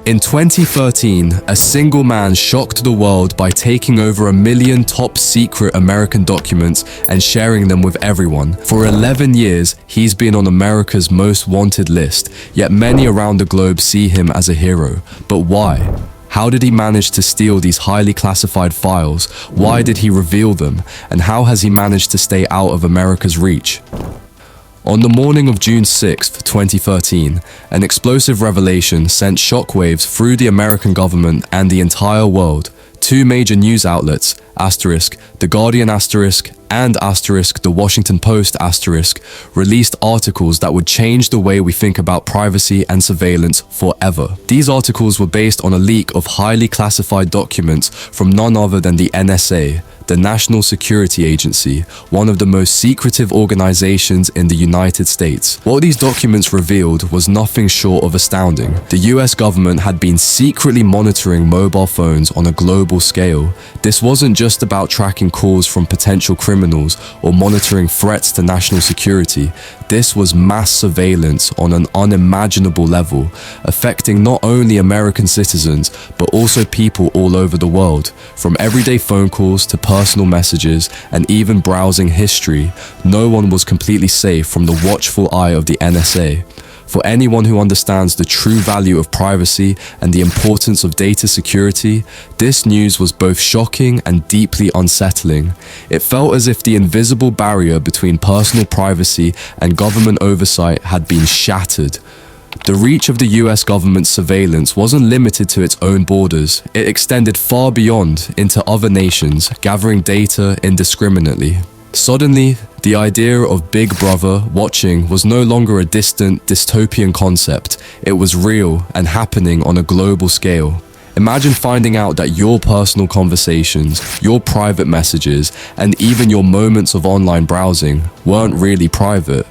In 2013, a single man shocked the world by taking over 1 million top-secret American documents and sharing them with everyone. For 11 years, he's been on America's most wanted list, yet many around the globe see him as a hero. But why? How did he manage to steal these highly classified files? Why did he reveal them? And how has he managed to stay out of America's reach? On the morning of June 6, 2013, an explosive revelation sent shockwaves through the American government and the entire world. Two major news outlets, The Guardian and The Washington Post released articles that would change the way we think about privacy and surveillance forever. These articles were based on a leak of highly classified documents from none other than the NSA, the National Security Agency, one of the most secretive organizations in the United States. What these documents revealed was nothing short of astounding. The US government had been secretly monitoring mobile phones on a global scale. This wasn't just about tracking calls from potential criminals or monitoring threats to national security. This was mass surveillance on an unimaginable level, affecting not only American citizens, but also people all over the world. From everyday phone calls to personal messages and even browsing history, no one was completely safe from the watchful eye of the NSA. For anyone who understands the true value of privacy and the importance of data security, this news was both shocking and deeply unsettling. It felt as if the invisible barrier between personal privacy and government oversight had been shattered. The reach of the US government's surveillance wasn't limited to its own borders. It extended far beyond into other nations, gathering data indiscriminately. Suddenly, the idea of Big Brother watching was no longer a distant, dystopian concept. It was real and happening on a global scale. Imagine finding out that your personal conversations, your private messages, and even your moments of online browsing weren't really private.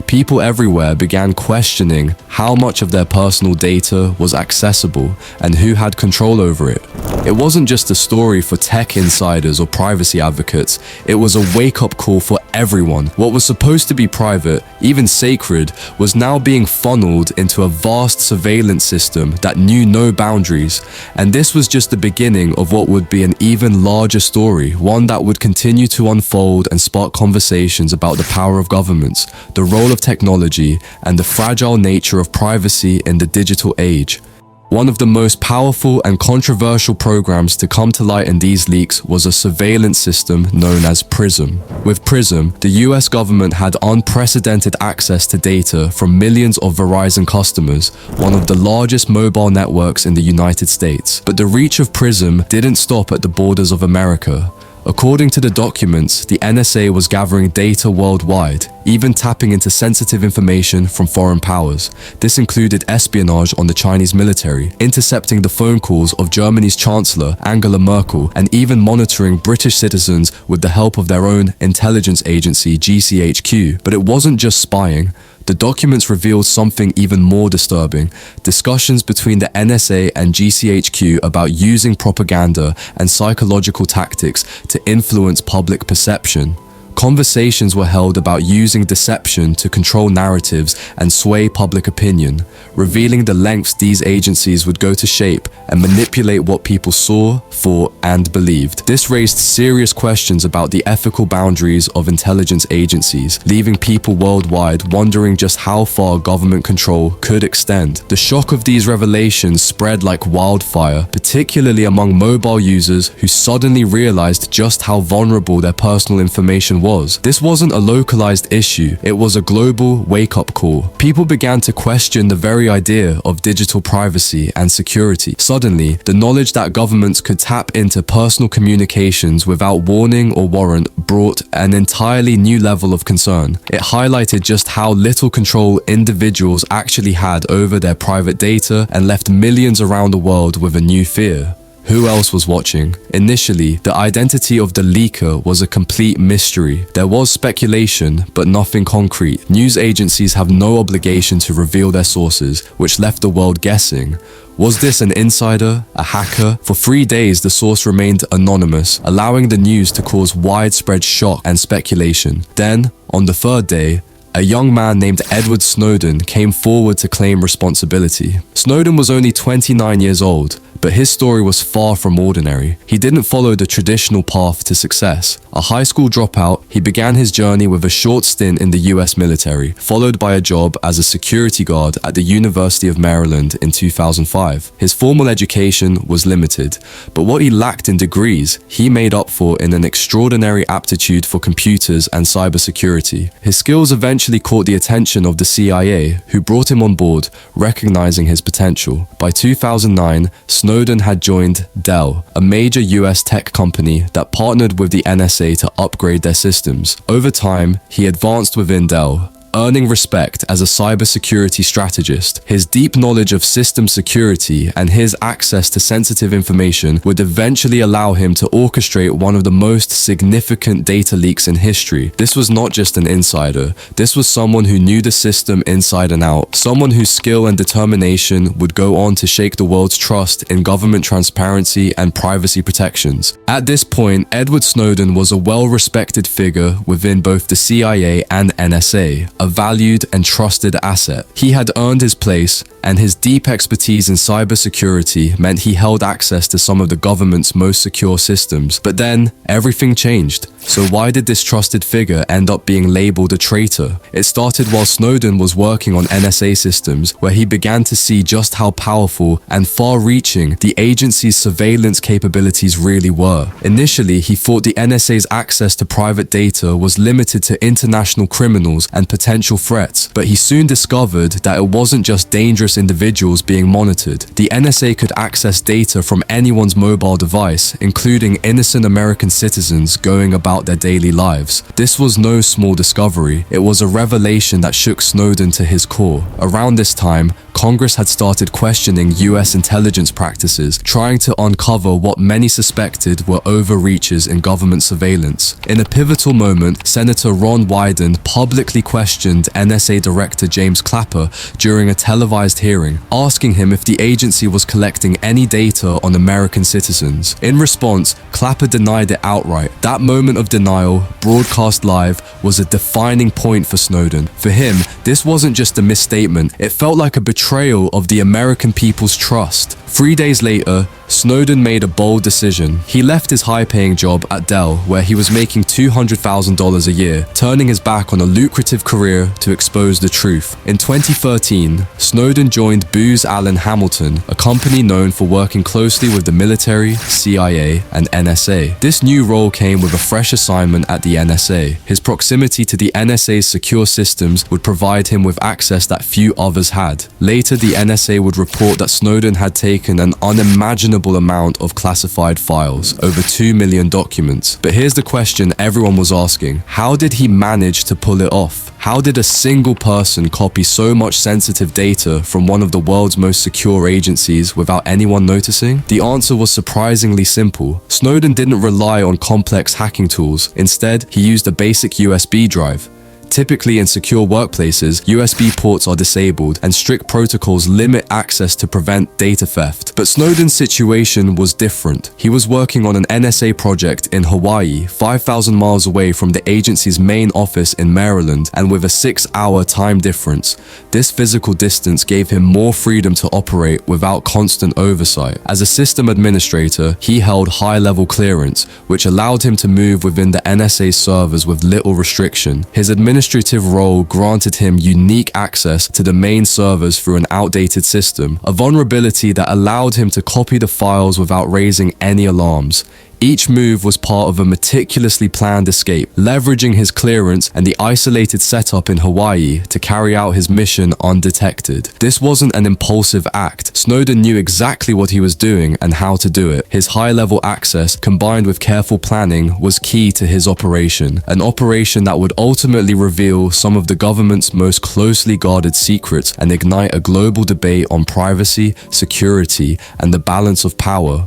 People everywhere began questioning how much of their personal data was accessible and who had control over it. It wasn't just a story for tech insiders or privacy advocates, it was a wake-up call for everyone. What was supposed to be private, even sacred, was now being funneled into a vast surveillance system that knew no boundaries. And this was just the beginning of what would be an even larger story, one that would continue to unfold and spark conversations about the power of governments, the role of technology, and the fragile nature of privacy in the digital age. One of the most powerful and controversial programs to come to light in these leaks was a surveillance system known as PRISM. With PRISM, the US government had unprecedented access to data from millions of Verizon customers, one of the largest mobile networks in the United States. But the reach of PRISM didn't stop at the borders of America. According to the documents, the NSA was gathering data worldwide, even tapping into sensitive information from foreign powers. This included espionage on the Chinese military, intercepting the phone calls of Germany's Chancellor, Angela Merkel, and even monitoring British citizens with the help of their own intelligence agency, GCHQ. But it wasn't just spying. The documents revealed something even more disturbing: discussions between the NSA and GCHQ about using propaganda and psychological tactics to influence public perception. Conversations were held about using deception to control narratives and sway public opinion, revealing the lengths these agencies would go to shape and manipulate what people saw, thought, and believed. This raised serious questions about the ethical boundaries of intelligence agencies, leaving people worldwide wondering just how far government control could extend. The shock of these revelations spread like wildfire, particularly among mobile users who suddenly realized just how vulnerable their personal information was. This wasn't a localized issue, it was a global wake-up call. People began to question the very idea of digital privacy and security. Suddenly, the knowledge that governments could tap into personal communications without warning or warrant brought an entirely new level of concern. It highlighted just how little control individuals actually had over their private data and left millions around the world with a new fear. Who else was watching? Initially, the identity of the leaker was a complete mystery. There was speculation, but nothing concrete. News agencies have no obligation to reveal their sources, which left the world guessing. Was this an insider? A hacker? For 3 days, the source remained anonymous, allowing the news to cause widespread shock and speculation. Then, on the third day, a young man named Edward Snowden came forward to claim responsibility. Snowden was only 29 years old, but his story was far from ordinary. He didn't follow the traditional path to success. A high school dropout, he began his journey with a short stint in the US military, followed by a job as a security guard at the University of Maryland in 2005. His formal education was limited, but what he lacked in degrees, he made up for in an extraordinary aptitude for computers and cybersecurity. His skills eventually caught the attention of the CIA, who brought him on board, recognizing his potential. By 2009, Snowden had joined Dell, a major US tech company that partnered with the NSA to upgrade their systems. Over time, he advanced within Dell, earning respect as a cybersecurity strategist. His deep knowledge of system security and his access to sensitive information would eventually allow him to orchestrate one of the most significant data leaks in history. This was not just an insider. This was someone who knew the system inside and out, someone whose skill and determination would go on to shake the world's trust in government transparency and privacy protections. At this point, Edward Snowden was a well-respected figure within both the CIA and NSA, a valued and trusted asset. He had earned his place, and his deep expertise in cybersecurity meant he held access to some of the government's most secure systems. But then, everything changed. So why did this trusted figure end up being labeled a traitor? It started while Snowden was working on NSA systems, where he began to see just how powerful and far-reaching the agency's surveillance capabilities really were. Initially, he thought the NSA's access to private data was limited to international criminals and potential threats, but he soon discovered that it wasn't just dangerous individuals being monitored. The NSA could access data from anyone's mobile device, including innocent American citizens going about their daily lives. This was no small discovery. It was a revelation that shook Snowden to his core. Around this time, Congress had started questioning US intelligence practices, trying to uncover what many suspected were overreaches in government surveillance. In a pivotal moment, Senator Ron Wyden publicly questioned NSA Director James Clapper during a televised hearing, asking him if the agency was collecting any data on American citizens. In response, Clapper denied it outright. That moment of denial, broadcast live, was a defining point for Snowden. For him, this wasn't just a misstatement, it felt like a betrayal of the American people's trust. 3 days later, Snowden made a bold decision. He left his high-paying job at Dell, where he was making $200,000 a year, turning his back on a lucrative career to expose the truth. In 2013, Snowden joined Booz Allen Hamilton, a company known for working closely with the military, CIA, and NSA. This new role came with a fresh assignment at the NSA. His proximity to the NSA's secure systems would provide him with access that few others had. Later, the NSA would report that Snowden had taken an unimaginable amount of classified files, over 2 million documents. But here's the question everyone was asking: how did he manage to pull it off? How did a single person copy so much sensitive data from one of the world's most secure agencies without anyone noticing? The answer was surprisingly simple. Snowden didn't rely on complex hacking tools. Instead, he used a basic USB drive. Typically in secure workplaces, USB ports are disabled and strict protocols limit access to prevent data theft. But Snowden's situation was different. He was working on an NSA project in Hawaii, 5,000 miles away from the agency's main office in Maryland, and with a 6-hour time difference. This physical distance gave him more freedom to operate without constant oversight. As a system administrator, he held high-level clearance, which allowed him to move within the NSA servers with little restriction. His administrative role granted him unique access to the main servers through an outdated system, a vulnerability that allowed him to copy the files without raising any alarms. Each move was part of a meticulously planned escape, leveraging his clearance and the isolated setup in Hawaii to carry out his mission undetected. This wasn't an impulsive act. Snowden knew exactly what he was doing and how to do it. His high-level access, combined with careful planning, was key to his operation, an operation that would ultimately reveal some of the government's most closely guarded secrets and ignite a global debate on privacy, security, and the balance of power.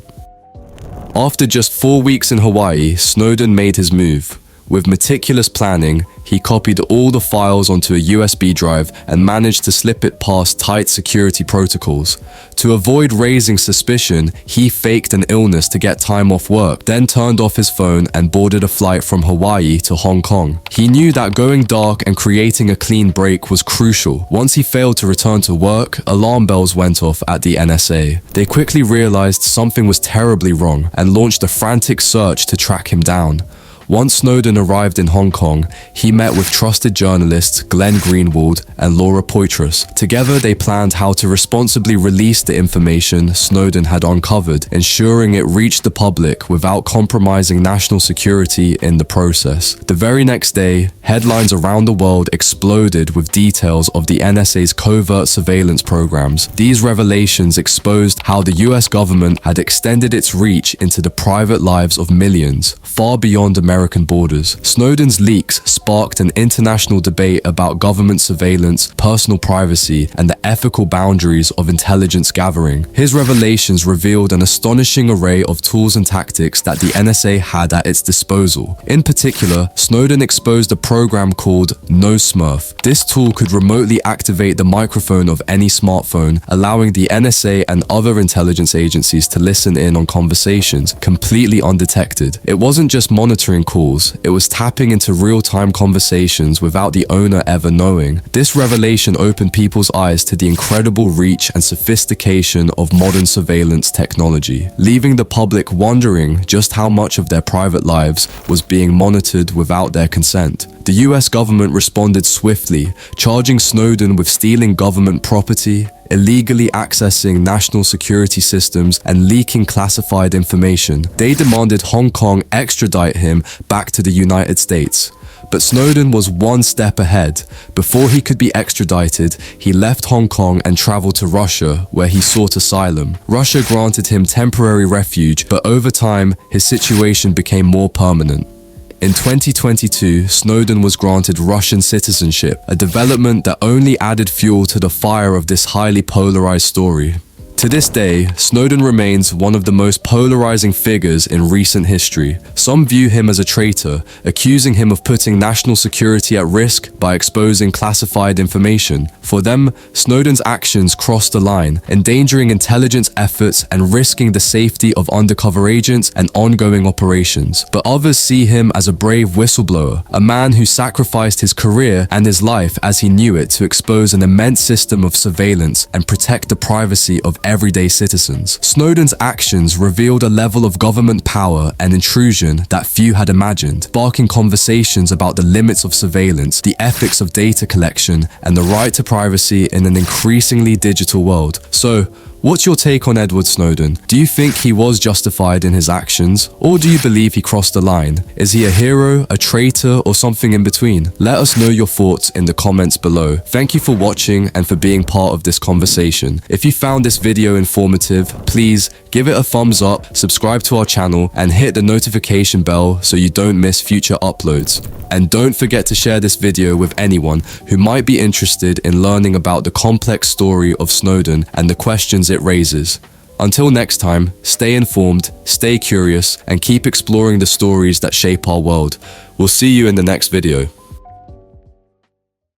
After just 4 weeks in Hawaii, Snowden made his move. With meticulous planning, he copied all the files onto a USB drive and managed to slip it past tight security protocols. To avoid raising suspicion, he faked an illness to get time off work, then turned off his phone and boarded a flight from Hawaii to Hong Kong. He knew that going dark and creating a clean break was crucial. Once he failed to return to work, alarm bells went off at the NSA. They quickly realized something was terribly wrong and launched a frantic search to track him down. Once Snowden arrived in Hong Kong, he met with trusted journalists Glenn Greenwald and Laura Poitras. Together, they planned how to responsibly release the information Snowden had uncovered, ensuring it reached the public without compromising national security in the process. The very next day, headlines around the world exploded with details of the NSA's covert surveillance programs. These revelations exposed how the US government had extended its reach into the private lives of millions, far beyond American borders. Snowden's leaks sparked an international debate about government surveillance, personal privacy, and the ethical boundaries of intelligence gathering. His revelations revealed an astonishing array of tools and tactics that the NSA had at its disposal. In particular, Snowden exposed a program called NoSmurf. This tool could remotely activate the microphone of any smartphone, allowing the NSA and other intelligence agencies to listen in on conversations completely undetected. It wasn't just monitoring calls, it was tapping into real-time conversations without the owner ever knowing. This revelation opened people's eyes to the incredible reach and sophistication of modern surveillance technology, leaving the public wondering just how much of their private lives was being monitored without their consent. The US government responded swiftly, charging Snowden with stealing government property, illegally accessing national security systems, and leaking classified information. They demanded Hong Kong extradite him back to the United States. But Snowden was one step ahead. Before he could be extradited, he left Hong Kong and traveled to Russia, where he sought asylum. Russia granted him temporary refuge, but over time, his situation became more permanent. In 2022, Snowden was granted Russian citizenship, a development that only added fuel to the fire of this highly polarized story. To this day, Snowden remains one of the most polarizing figures in recent history. Some view him as a traitor, accusing him of putting national security at risk by exposing classified information. For them, Snowden's actions crossed the line, endangering intelligence efforts and risking the safety of undercover agents and ongoing operations. But others see him as a brave whistleblower, a man who sacrificed his career and his life as he knew it to expose an immense system of surveillance and protect the privacy of everyday citizens. Snowden's actions revealed a level of government power and intrusion that few had imagined, sparking conversations about the limits of surveillance, the ethics of data collection, and the right to privacy in an increasingly digital world. So, what's your take on Edward Snowden? Do you think he was justified in his actions, or do you believe he crossed the line? Is he a hero, a traitor, or something in between? Let us know your thoughts in the comments below. Thank you for watching and for being part of this conversation. If you found this video informative, please give it a thumbs up, subscribe to our channel, and hit the notification bell so you don't miss future uploads. And don't forget to share this video with anyone who might be interested in learning about the complex story of Snowden and the questions it raises. Until next time, stay informed, stay curious, and keep exploring the stories that shape our world. We'll see you in the next video.